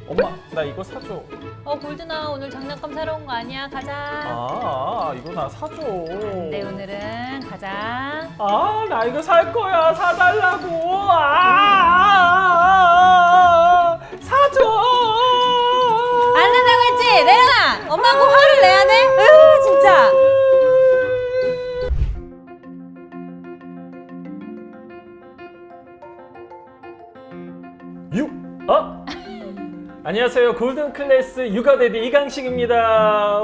엄마, 나 이거 사줘. 골드나 오늘 장난감 사러 온 거 아니야? 가자. 이거 나 사줘. 네, 오늘은 가자. 나 이거 살 거야. 사달라고. 사줘. 안 된다고 했지? 내려놔. 엄마하고 화를 내야 돼? 진짜. 안녕하세요. 골든클래스 육아데디 이강식입니다.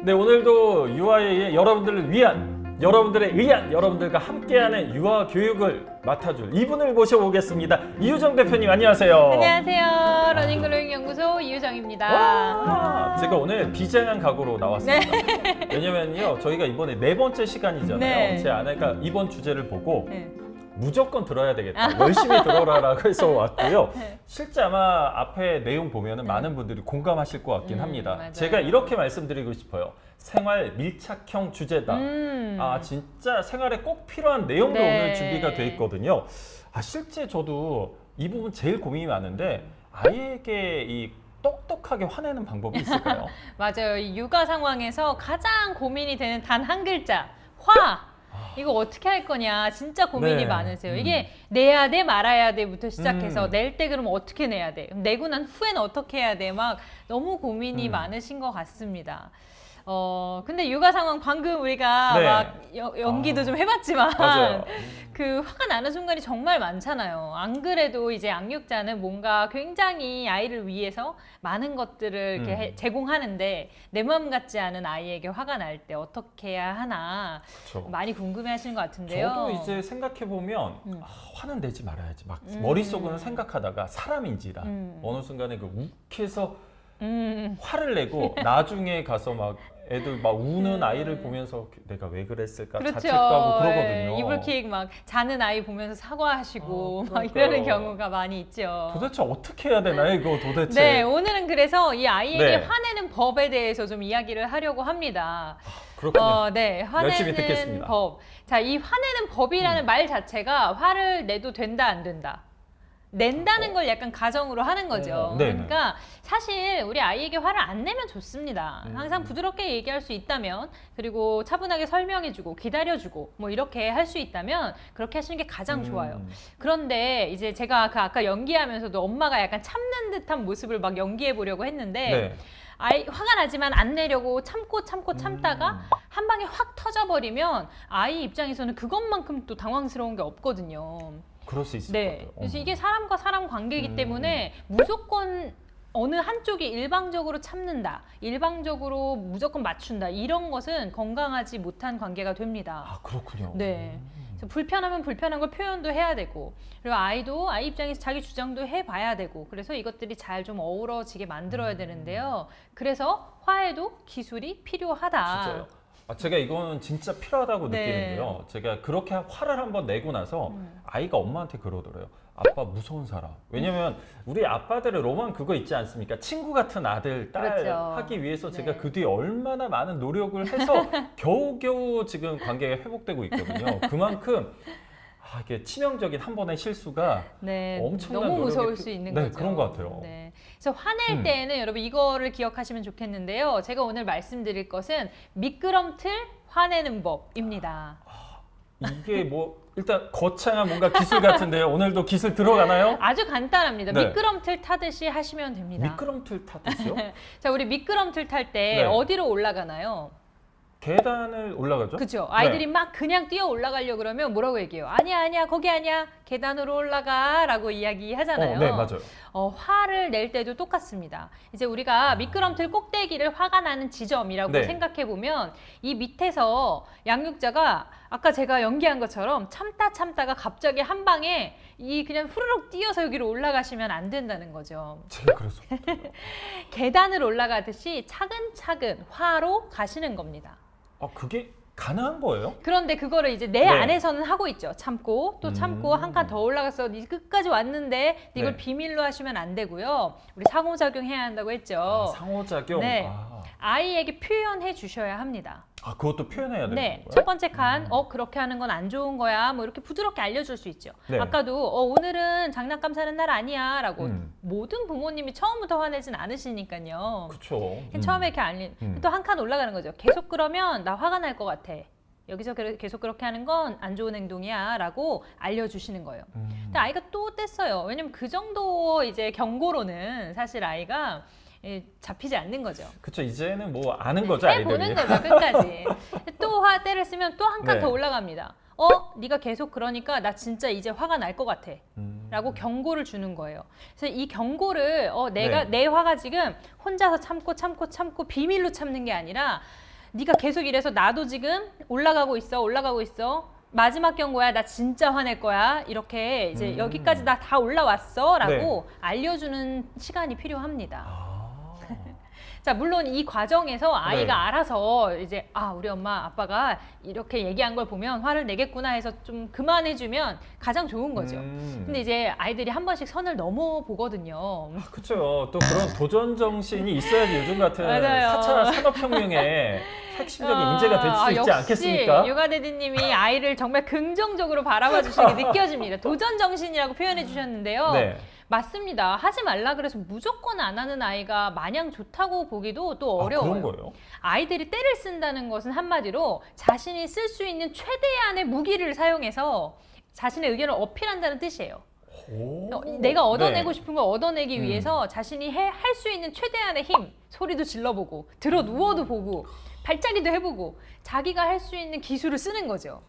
네, 오늘도 유아의 여러분들을 위한, 여러분들의 의한, 여러분들과 함께하는 유아 교육을 맡아줄 이분을 모셔보겠습니다. 이유정 대표님 안녕하세요. 안녕하세요. 러닝글로잉 연구소 이유정입니다. 제가 오늘 비장한 각오로 나왔습니다. 네. 왜냐면요, 저희가 이번에 4번째 시간이잖아요. 네. 제 아내가 이번 주제를 보고 네. 무조건 들어야 되겠다. 열심히 들어라라고 해서 왔고요. 네. 실제 아마 앞에 내용 보면은 많은 분들이 공감하실 것 같긴 합니다. 맞아요. 제가 이렇게 말씀드리고 싶어요. 생활 밀착형 주제다. 진짜 생활에 꼭 필요한 내용도 네. 오늘 준비가 돼 있거든요. 실제 저도 이 부분 제일 고민이 많은데 아이에게 이 똑똑하게 화내는 방법이 있을까요? 맞아요. 이 육아 상황에서 가장 고민이 되는 단 한 글자, 화. 이거 어떻게 할 거냐 진짜 고민이 네. 많으세요. 이게 내야 돼 말아야 돼부터 시작해서 낼 때 그러면 어떻게 내야 돼? 그럼 내고 난 후에는 어떻게 해야 돼? 막 너무 고민이 많으신 것 같습니다. 근데 육아 상황 방금 우리가 네. 막 연기도 좀 해봤지만 맞아요. 그 화가 나는 순간이 정말 많잖아요. 안 그래도 이제 양육자는 뭔가 굉장히 아이를 위해서 많은 것들을 이렇게 제공하는데 내 마음 같지 않은 아이에게 화가 날 때 어떻게 해야 하나 그렇죠. 많이 궁금해하시는 것 같은데요. 저도 이제 생각해 보면 화는 내지 말아야지. 막 머릿속으로는 생각하다가 사람인지라 어느 순간에 그 욱해서 화를 내고 나중에 가서 막 애들 막 우는 아이를 보면서 내가 왜 그랬을까 그렇죠. 자책하고 그러거든요. 이불킥 막 자는 아이 보면서 사과하시고 막 그러니까요. 이러는 경우가 많이 있죠. 도대체 어떻게 해야 되나요, 이거 도대체? 네, 오늘은 그래서 이 아이에게 네. 화내는 법에 대해서 좀 이야기를 하려고 합니다. 그렇군요. 네, 열심히 화내는 듣겠습니다. 법. 자, 이 화내는 법이라는 말 자체가 화를 내도 된다, 안 된다. 낸다는 걸 약간 가정으로 하는 거죠. 네네. 그러니까 사실 우리 아이에게 화를 안 내면 좋습니다. 항상 부드럽게 얘기할 수 있다면, 그리고 차분하게 설명해주고 기다려주고 뭐 이렇게 할 수 있다면 그렇게 하시는 게 가장 좋아요. 그런데 이제 제가 아까 연기하면서도 엄마가 약간 참는 듯한 모습을 막 연기해 보려고 했는데 네. 아이 화가 나지만 안 내려고 참다가 한 방에 확 터져버리면 아이 입장에서는 그것만큼 또 당황스러운 게 없거든요. 그럴 수 있을 것 네, 같아요. 그래서 이게 사람과 사람 관계이기 때문에 무조건 어느 한쪽이 일방적으로 참는다, 일방적으로 무조건 맞춘다, 이런 것은 건강하지 못한 관계가 됩니다. 그렇군요. 네. 그래서 불편하면 불편한 걸 표현도 해야 되고, 그리고 아이도 아이 입장에서 자기 주장도 해봐야 되고, 그래서 이것들이 잘 좀 어우러지게 만들어야 되는데요. 그래서 화해도 기술이 필요하다. 진짜요? 제가 이거는 진짜 필요하다고 네. 느끼는데요. 제가 그렇게 화를 한번 내고 나서 아이가 엄마한테 그러더래요. 아빠 무서운 사람. 왜냐면 우리 아빠들의 로망 그거 있지 않습니까? 친구 같은 아들, 딸 그렇죠. 하기 위해서 제가 네. 그 뒤에 얼마나 많은 노력을 해서 겨우겨우 지금 관계가 회복되고 있거든요. 그만큼 이게 치명적인 한 번의 실수가 네, 엄청난 너무 노력이 무서울 수 있는 네, 거죠. 그런 것 같아요. 네. 그래서 화낼 때에는 여러분 이거를 기억하시면 좋겠는데요. 제가 오늘 말씀드릴 것은 미끄럼틀 화내는 법입니다. 이게 뭐 일단 거창한 뭔가 기술 같은데요. 오늘도 기술 들어가나요? 아주 간단합니다. 네. 미끄럼틀 타듯이 하시면 됩니다. 미끄럼틀 타듯이요? 자, 우리 미끄럼틀 탈 때 네. 어디로 올라가나요? 계단을 올라가죠? 그렇죠. 아이들이 네. 막 그냥 뛰어 올라가려고 그러면 뭐라고 얘기해요? 아니야, 거기 아니야. 계단으로 올라가라고 이야기하잖아요. 네, 맞아요. 화를 낼 때도 똑같습니다. 이제 우리가 미끄럼틀 꼭대기를 화가 나는 지점이라고 네. 생각해 보면 이 밑에서 양육자가 아까 제가 연기한 것처럼 참다가 갑자기 한 방에 이 그냥 후루룩 뛰어서 여기로 올라가시면 안 된다는 거죠. 제가 그래서 계단을 올라가듯이 차근차근 화로 가시는 겁니다. 그게 가능한 거예요? 그런데 그거를 이제 내 네. 안에서는 하고 있죠. 참고 또 참고 한 칸 더 올라가서 네 끝까지 왔는데 이걸 네. 비밀로 하시면 안 되고요. 우리 상호작용 해야 한다고 했죠. 상호작용. 네. 아이에게 표현해 주셔야 합니다. 아, 그것도 표현해야 되는 네, 거예요? 첫 번째 칸, 그렇게 하는 건 안 좋은 거야. 뭐 이렇게 부드럽게 알려줄 수 있죠. 네. 아까도 오늘은 장난감 사는 날 아니야. 라고 모든 부모님이 처음부터 화내진 않으시니까요. 그쵸. 처음에 이렇게 또 한 칸 올라가는 거죠. 계속 그러면 나 화가 날 것 같아. 여기서 계속 그렇게 하는 건 안 좋은 행동이야. 라고 알려주시는 거예요. 근데 아이가 또 뗐어요. 왜냐면 그 정도 이제 경고로는 사실 아이가 잡히지 않는 거죠. 그쵸. 이제는 뭐 아는 거죠, 아이들이. 해보는 거죠, 끝까지. 또 때를 쓰면 또 한 칸 더 네. 올라갑니다. 네가 계속 그러니까 나 진짜 이제 화가 날 것 같아. 라고 경고를 주는 거예요. 그래서 이 경고를 내가 네. 내 화가 지금 혼자서 참고 비밀로 참는 게 아니라 네가 계속 이래서 나도 지금 올라가고 있어. 마지막 경고야. 나 진짜 화낼 거야. 이렇게 이제 여기까지 나 다 올라왔어. 라고 알려주는 시간이 필요합니다. 자, 물론 이 과정에서 아이가 네. 알아서 이제 우리 엄마 아빠가 이렇게 얘기한 걸 보면 화를 내겠구나 해서 좀 그만해주면 가장 좋은 거죠. 근데 이제 아이들이 한 번씩 선을 넘어보거든요. 그쵸. 또 그런 도전 정신이 있어야지 요즘 같은 맞아요. 4차 산업혁명의 핵심적인 인재가 될 수 있지 역시 않겠습니까? 육아대디님이 아이를 정말 긍정적으로 바라봐 주시는 게 느껴집니다. 도전 정신이라고 표현해 주셨는데요. 네. 맞습니다. 하지 말라 그래서 무조건 안 하는 아이가 마냥 좋다고 보기도 또 어려워요. 그런 거예요? 아이들이 때를 쓴다는 것은 한마디로 자신이 쓸 수 있는 최대한의 무기를 사용해서 자신의 의견을 어필한다는 뜻이에요. 내가 얻어내고 네. 싶은 걸 얻어내기 위해서 자신이 할 수 있는 최대한의 힘, 소리도 질러보고 들어 누워도 보고 발자기도 해보고 자기가 할 수 있는 기술을 쓰는 거죠.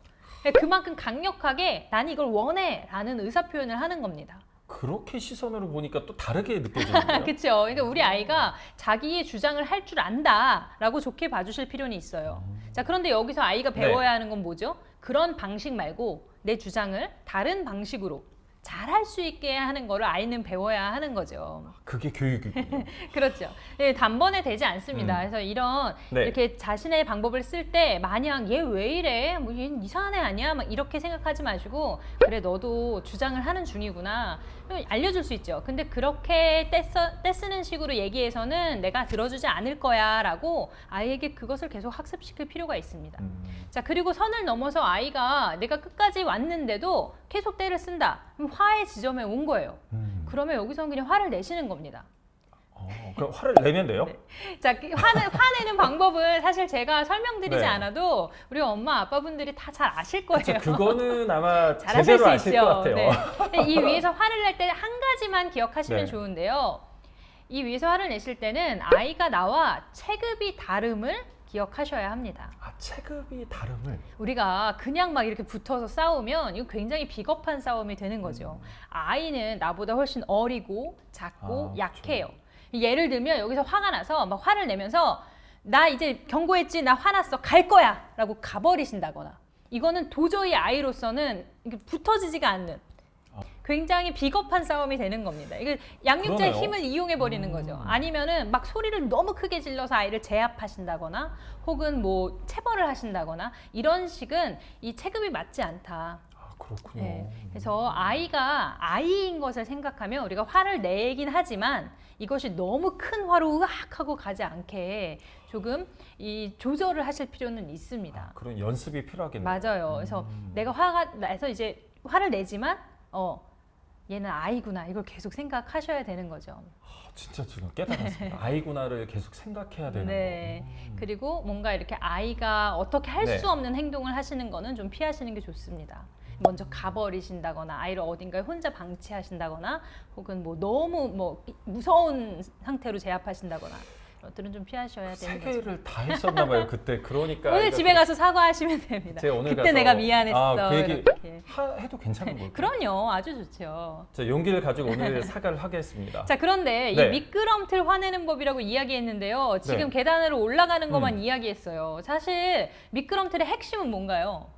그만큼 강력하게 난 이걸 원해 라는 의사표현을 하는 겁니다. 그렇게 시선으로 보니까 또 다르게 느껴지는데요. 그렇죠. 그러니까 우리 아이가 자기의 주장을 할 줄 안다라고 좋게 봐주실 필요는 있어요. 자, 그런데 여기서 아이가 배워야 하는 건 뭐죠? 그런 방식 말고 내 주장을 다른 방식으로 잘 할 수 있게 하는 거를 아이는 배워야 하는 거죠. 그게 교육이군요. 그렇죠. 네, 단번에 되지 않습니다. 그래서 네. 이렇게 자신의 방법을 쓸 때 마냥 얘 왜 이래? 뭐 얘 이상한 애 아니야? 막 이렇게 생각하지 마시고 그래 너도 주장을 하는 중이구나. 알려줄 수 있죠. 근데 그렇게 떼쓰는 식으로 얘기해서는 내가 들어주지 않을 거야 라고 아이에게 그것을 계속 학습시킬 필요가 있습니다. 자, 그리고 선을 넘어서 아이가 내가 끝까지 왔는데도 계속 때를 쓴다. 그럼 화의 지점에 온 거예요. 그러면 여기서는 그냥 화를 내시는 겁니다. 그럼 화를 내면 돼요? 네. 자, 화내는 방법은 사실 제가 설명드리지 네. 않아도 우리 엄마 아빠분들이 다 잘 아실 거예요. 그쵸, 그거는 아마 잘하실 제대로 수 아실 있죠. 것 같아요. 네. 이 위에서 화를 낼 때 한 가지만 기억하시면 네. 좋은데요. 이 위에서 화를 내실 때는 아이가 나와 체급이 다름을 기억하셔야 합니다. 체급이 다름을. 우리가 그냥 막 이렇게 붙어서 싸우면 이거 굉장히 비겁한 싸움이 되는 거죠. 아이는 나보다 훨씬 어리고 작고 약해요. 예를 들면 여기서 화가 나서 막 화를 내면서 나 이제 경고했지, 나 화났어, 갈 거야 라고 가버리신다거나 이거는 도저히 아이로서는 이게 붙어지지가 않는 굉장히 비겁한 싸움이 되는 겁니다. 이게 양육자의 그러네요. 힘을 이용해 버리는 거죠. 아니면은 막 소리를 너무 크게 질러서 아이를 제압하신다거나 혹은 뭐 체벌을 하신다거나 이런 식은 이 체급이 맞지 않다. 그렇군요. 네. 그래서 아이가 아이인 것을 생각하면 우리가 화를 내긴 하지만 이것이 너무 큰 화로 으악 하고 가지 않게 조금 이 조절을 하실 필요는 있습니다. 그런 연습이 필요하겠네요. 맞아요. 그래서 내가 화가 나서 이제 화를 내지만 얘는 아이구나 이걸 계속 생각하셔야 되는 거죠. 진짜 지금 깨달았습니다. 아이구나를 계속 생각해야 되는 네. 거. 그리고 뭔가 이렇게 아이가 어떻게 할 네. 수 없는 행동을 하시는 거는 좀 피하시는 게 좋습니다. 먼저 가버리신다거나 아이를 어딘가에 혼자 방치하신다거나 혹은 뭐 너무 뭐 무서운 상태로 제압하신다거나 것들은 좀 피하셔야 세 되는 거죠. 개를 다 했었나 봐요. 그때 그러니까 오늘 집에 가서 사과하시면 됩니다. 제가 오늘 그때 가서 내가 미안했어. 그 얘기 이렇게. 해도 괜찮은 걸까요? 그럼요. 아주 좋죠. 자, 용기를 가지고 오늘 사과를 하겠습니다. 자, 그런데 네. 이 미끄럼틀 화내는 법이라고 이야기했는데요. 지금 네. 계단으로 올라가는 것만 이야기했어요. 사실 미끄럼틀의 핵심은 뭔가요?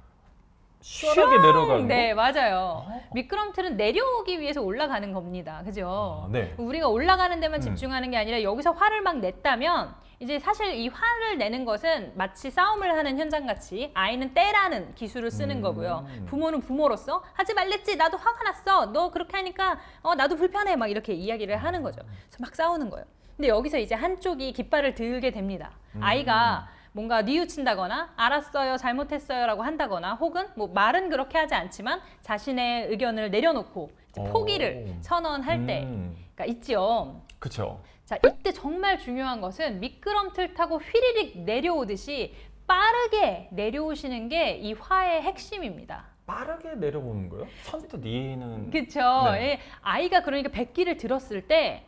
시원하게 내려가는 네, 거? 맞아요. 미끄럼틀은 내려오기 위해서 올라가는 겁니다. 그죠? 네. 우리가 올라가는 데만 집중하는 게 아니라 여기서 화를 막 냈다면 이제 사실 이 화를 내는 것은 마치 싸움을 하는 현장같이 아이는 때라는 기술을 쓰는 거고요. 부모는 부모로서 하지 말랬지, 나도 화가 났어, 너 그렇게 하니까 나도 불편해, 막 이렇게 이야기를 하는 거죠. 그래서 막 싸우는 거예요. 근데 여기서 이제 한쪽이 깃발을 들게 됩니다. 아이가 뭔가 뉘우친다거나 알았어요, 잘못했어요라고 한다거나 혹은 뭐 말은 그렇게 하지 않지만 자신의 의견을 내려놓고 이제 포기를 선언할 때가 있지요. 그렇죠. 자, 이때 정말 중요한 것은 미끄럼틀 타고 휘리릭 내려오듯이 빠르게 내려오시는 게 이 화의 핵심입니다. 빠르게 내려오는 거요? 선뜻 이해는. 그렇죠. 네. 아이가 그러니까 백기를 들었을 때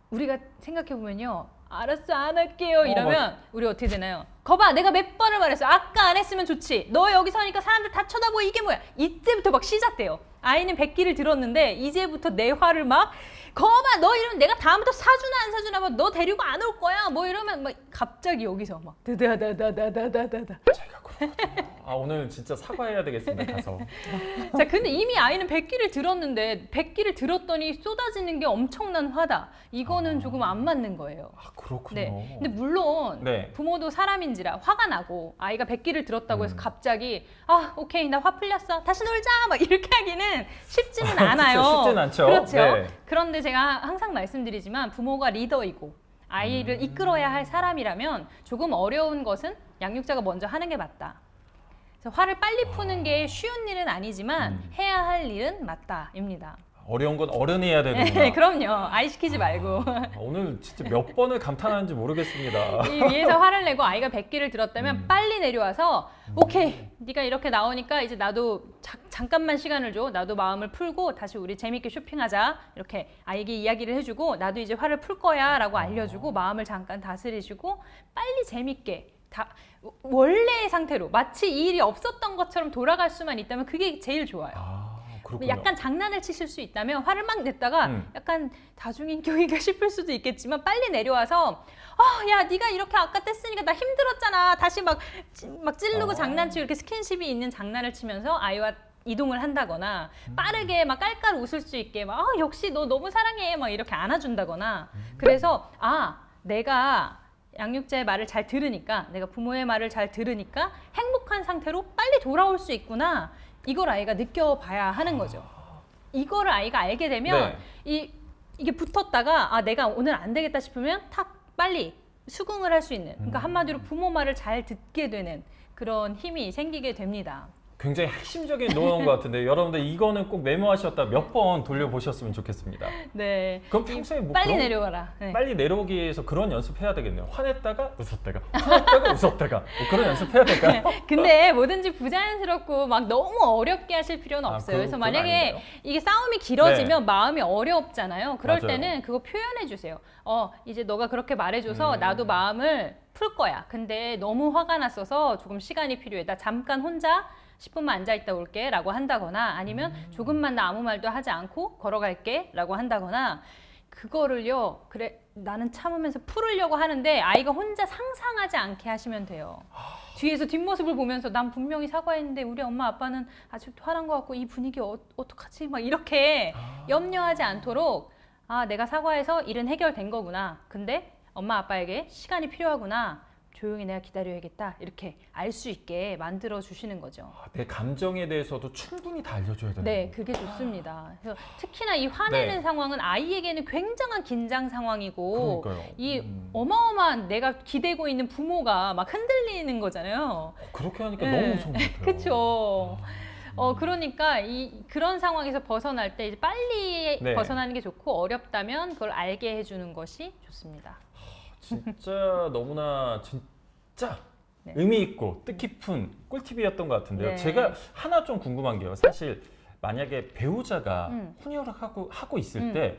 우리가 생각해 보면요. 알았어, 안 할게요. 이러면 우리 어떻게 되나요? 거봐, 내가 몇 번을 말했어. 아까 안 했으면 좋지. 너 여기 서니까 사람들 다 쳐다보고 이게 뭐야? 이때부터 막 시작돼요. 아이는 백기를 들었는데 이제부터 내 화를 막 거봐, 너 이러면 내가 다음부터 사주나 안 사주나 봐. 너 데리고 안 올 거야. 뭐 이러면 막 갑자기 여기서 막 드다다다다다다다. 제가 그렇거든요. 아, 오늘 진짜 사과해야 되겠습니다. 가서. 자, 근데 이미 아이는 백기를 들었는데 백기를 들었더니 쏟아지는 게 엄청난 화다. 이거는 조금 안 맞는 거예요. 아, 그렇군요. 네. 근데 물론 네. 부모도 사람인지라 화가 나고 아이가 백기를 들었다고 해서 갑자기 아, 오케이, 나 화 풀렸어. 다시 놀자. 막 이렇게 하기는 쉽지는 않아요. 그쵸, 쉽진 않죠. 그렇죠. 네. 그런데 제가 항상 말씀드리지만 부모가 리더이고 아이를 이끌어야 할 사람이라면 조금 어려운 것은 양육자가 먼저 하는 게 맞다. 그래서 화를 빨리 푸는 게 쉬운 일은 아니지만 해야 할 일은 맞다입니다. 어려운 건 어른이 해야 되는구나. 네, 그럼요. 아이 시키지 말고. 오늘 진짜 몇 번을 감탄하는지 모르겠습니다. 이 위에서 화를 내고 아이가 백기를 들었다면 빨리 내려와서 오케이, 네가 이렇게 나오니까 이제 나도 잠깐만 시간을 줘. 나도 마음을 풀고 다시 우리 재밌게 쇼핑하자. 이렇게 아이에게 이야기를 해주고 나도 이제 화를 풀 거야 라고 알려주고 마음을 잠깐 다스리시고 빨리 재밌게 원래의 상태로 마치 이 일이 없었던 것처럼 돌아갈 수만 있다면 그게 제일 좋아요. 그렇군요. 약간 장난을 치실 수 있다면 화를 막 냈다가 약간 다중인격인가 싶을 수도 있겠지만 빨리 내려와서 야, 네가 이렇게 아까 뗐으니까 나 힘들었잖아. 다시 막 찌르고 장난치고 이렇게 스킨십이 있는 장난을 치면서 아이와 이동을 한다거나 빠르게 막 깔깔 웃을 수 있게 막 역시 너 너무 사랑해 막 이렇게 안아준다거나 그래서 내가 양육자의 말을 잘 들으니까 내가 부모의 말을 잘 들으니까 행복한 상태로 빨리 돌아올 수 있구나. 이걸 아이가 느껴봐야 하는 거죠. 이거를 아이가 알게 되면 이게 붙었다가 내가 오늘 안 되겠다 싶으면 탁 빨리 수긍을 할 수 있는 그러니까 한마디로 부모 말을 잘 듣게 되는 그런 힘이 생기게 됩니다. 굉장히 핵심적인 노하우인 것 같은데 여러분들 이거는 꼭 메모하셨다 몇 번 돌려보셨으면 좋겠습니다. 네. 그럼 평소에 뭐 빨리 내려와라. 네. 빨리 내려오기 위해서 그런 연습해야 되겠네요. 화냈다가 웃었다가 뭐 그런 연습해야 될까요? 근데 뭐든지 부자연스럽고 막 너무 어렵게 하실 필요는 없어요. 그래서 그건 만약에 아니네요. 이게 싸움이 길어지면 마음이 어렵잖아요. 그럴 맞아요. 때는 그거 표현해 주세요. 이제 너가 그렇게 말해줘서 나도 마음을 풀 거야. 근데 너무 화가 났어서 조금 시간이 필요해. 나 잠깐 혼자 10분만 앉아있다 올게 라고 한다거나 아니면 조금만 나 아무 말도 하지 않고 걸어갈게 라고 한다거나 그거를요 그래 나는 참으면서 풀으려고 하는데 아이가 혼자 상상하지 않게 하시면 돼요. 뒤에서 뒷모습을 보면서 난 분명히 사과했는데 우리 엄마 아빠는 아직도 화난 것 같고 이 분위기 어떡하지 막 이렇게 염려하지 않도록 내가 사과해서 일은 해결된 거구나. 근데 엄마 아빠에게 시간이 필요하구나. 조용히 내가 기다려야겠다. 이렇게 알 수 있게 만들어 주시는 거죠. 내 감정에 대해서도 충분히 다 알려줘야 되는 네, 거예요. 그게 좋습니다. 그래서 특히나 이 화내는 상황은 아이에게는 굉장한 긴장 상황이고 그러니까요. 이 어마어마한 내가 기대고 있는 부모가 막 흔들리는 거잖아요. 그렇게 하니까 네. 너무 무서운 것 같아요. 그렇죠. 그러니까 그런 상황에서 벗어날 때 이제 빨리 벗어나는 게 좋고 어렵다면 그걸 알게 해주는 것이 좋습니다. 진짜 너무나 진짜 의미 있고 뜻깊은 꿀팁이었던 것 같은데요. 제가 하나 좀 궁금한 게요. 사실 만약에 배우자가 혼혈을 하고 있을 때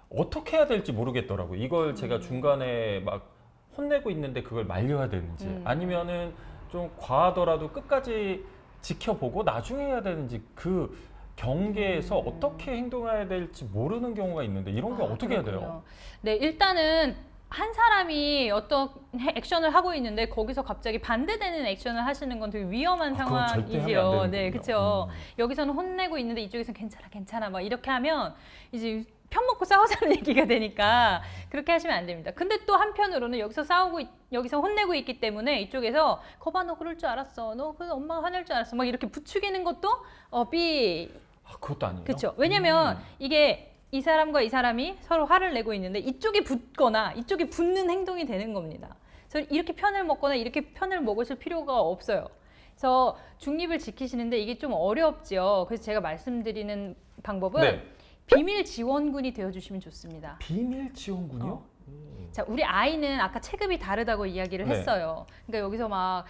어떻게 해야 될지 모르겠더라고요. 이걸 제가 중간에 막 혼내고 있는데 그걸 말려야 되는지 아니면은 좀 과하더라도 끝까지 지켜보고 나중에 해야 되는지 그 경계에서 어떻게 행동해야 될지 모르는 경우가 있는데 이런 게 어떻게 해야 돼요? 네, 일단은 한 사람이 어떤 액션을 하고 있는데 거기서 갑자기 반대되는 액션을 하시는 건 되게 위험한 그건 절대 하면 안 상황이지요. 되는군요. 네, 그렇죠. 여기서는 혼내고 있는데 이쪽에서는 괜찮아 막 이렇게 하면 이제 편 먹고 싸우자는 얘기가 되니까 그렇게 하시면 안 됩니다. 근데 또 한편으로는 여기서 혼내고 있기 때문에 이쪽에서 거봐 너 그럴 줄 알았어. 너 그 엄마가 화낼 줄 알았어. 막 이렇게 부추기는 것도 그것도 아니에요. 그렇죠. 왜냐면 이게 이 사람과 이 사람이 서로 화를 내고 있는데 이쪽이 붙거나 이쪽이 붙는 행동이 되는 겁니다. 그래서 이렇게 편을 먹거나 이렇게 편을 먹으실 필요가 없어요. 그래서 중립을 지키시는데 이게 좀 어렵죠. 그래서 제가 말씀드리는 방법은 네. 비밀 지원군이 되어주시면 좋습니다. 비밀 지원군요? 자, 우리 아이는 아까 체급이 다르다고 이야기를 네. 했어요. 그러니까 여기서 막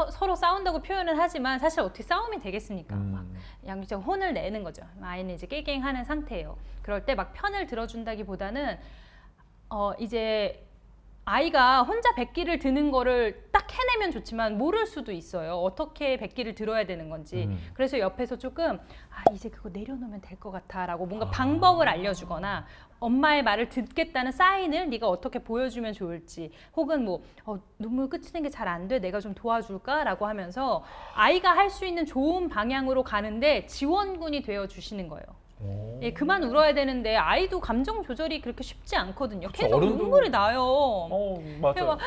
서로 싸운다고 표현을 하지만 사실 어떻게 싸움이 되겠습니까? 막 양육적 혼을 내는 거죠. 아이는 이제 깨갱하는 상태예요. 그럴 때 막 편을 들어준다기보다는 이제 아이가 혼자 백기를 드는 거를 딱 해내면 좋지만 모를 수도 있어요. 어떻게 백기를 들어야 되는 건지. 그래서 옆에서 조금 이제 그거 내려놓으면 될 것 같아 라고 뭔가 방법을 알려주거나 엄마의 말을 듣겠다는 사인을 네가 어떻게 보여주면 좋을지, 혹은 뭐 눈물 그치는 게 잘 안 돼, 내가 좀 도와줄까? 라고 하면서 아이가 할 수 있는 좋은 방향으로 가는데 지원군이 되어주시는 거예요. 예, 그만 울어야 되는데 아이도 감정 조절이 그렇게 쉽지 않거든요. 그쵸, 계속 어른도 눈물이 나요. 맞아요.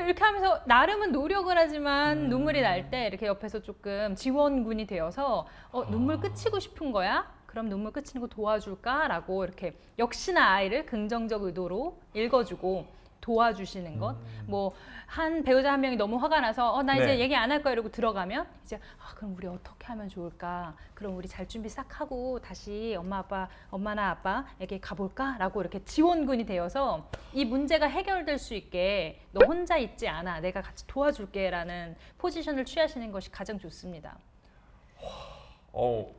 이렇게 하면서 나름은 노력을 하지만 눈물이 날 때 이렇게 옆에서 조금 지원군이 되어서 눈물 그치고 싶은 거야? 그럼 눈물 그치는 거 도와줄까? 라고 이렇게 역시나 아이를 긍정적 의도로 읽어주고 도와주시는 것. 뭐 한 배우자 한 명이 너무 화가 나서 나 이제 네. 얘기 안 할 거야 이러고 들어가면 이제 그럼 우리 어떻게 하면 좋을까? 그럼 우리 잘 준비 싹 하고 다시 엄마나 아빠에게 가볼까? 라고 이렇게 지원군이 되어서 이 문제가 해결될 수 있게 너 혼자 있지 않아, 내가 같이 도와줄게 라는 포지션을 취하시는 것이 가장 좋습니다.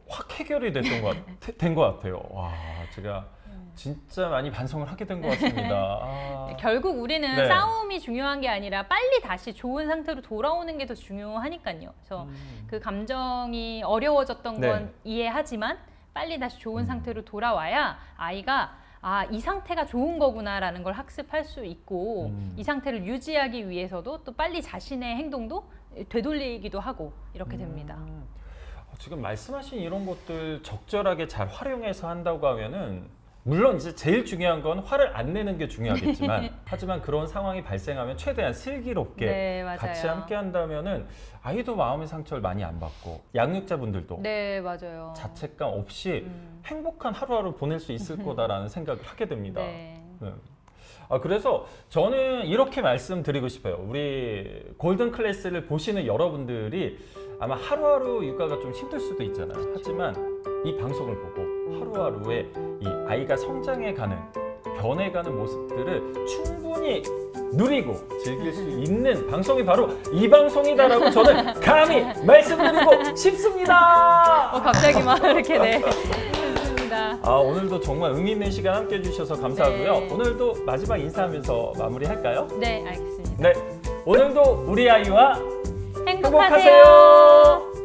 확 해결이 된 것 같아요. 와, 제가 진짜 많이 반성을 하게 된 것 같습니다. 결국 우리는 네. 싸움이 중요한 게 아니라 빨리 다시 좋은 상태로 돌아오는 게 더 중요하니까요. 그래서 그 감정이 어려워졌던 건 네. 이해하지만 빨리 다시 좋은 상태로 돌아와야 아이가 이 상태가 좋은 거구나라는 걸 학습할 수 있고 이 상태를 유지하기 위해서도 또 빨리 자신의 행동도 되돌리기도 하고 이렇게 됩니다. 지금 말씀하신 이런 것들 적절하게 잘 활용해서 한다고 하면은 물론 이제 제일 중요한 건 화를 안 내는 게 중요하겠지만 하지만 그런 상황이 발생하면 최대한 슬기롭게 네, 맞아요. 같이 함께 한다면은 아이도 마음의 상처를 많이 안 받고 양육자분들도 네, 맞아요. 자책감 없이 행복한 하루하루 보낼 수 있을 거다라는 생각을 하게 됩니다. 네. 네. 그래서 저는 이렇게 말씀드리고 싶어요. 우리 골든 클래스를 보시는 여러분들이 아마 하루하루 육아가 좀 힘들 수도 있잖아요. 하지만 이 방송을 보고 하루하루에 이 아이가 성장해가는, 변해가는 모습들을 충분히 누리고 즐길 수 있는 방송이 바로 이 방송이다라고 저는 감히 말씀드리고 싶습니다. 갑자기 막 이렇게 네. 좋습니다. 오늘도 정말 의미 있는 시간 함께 해주셔서 감사하고요. 네. 오늘도 마지막 인사하면서 마무리할까요? 네, 알겠습니다. 네, 오늘도 우리 아이와 행복하세요. 행복하세요.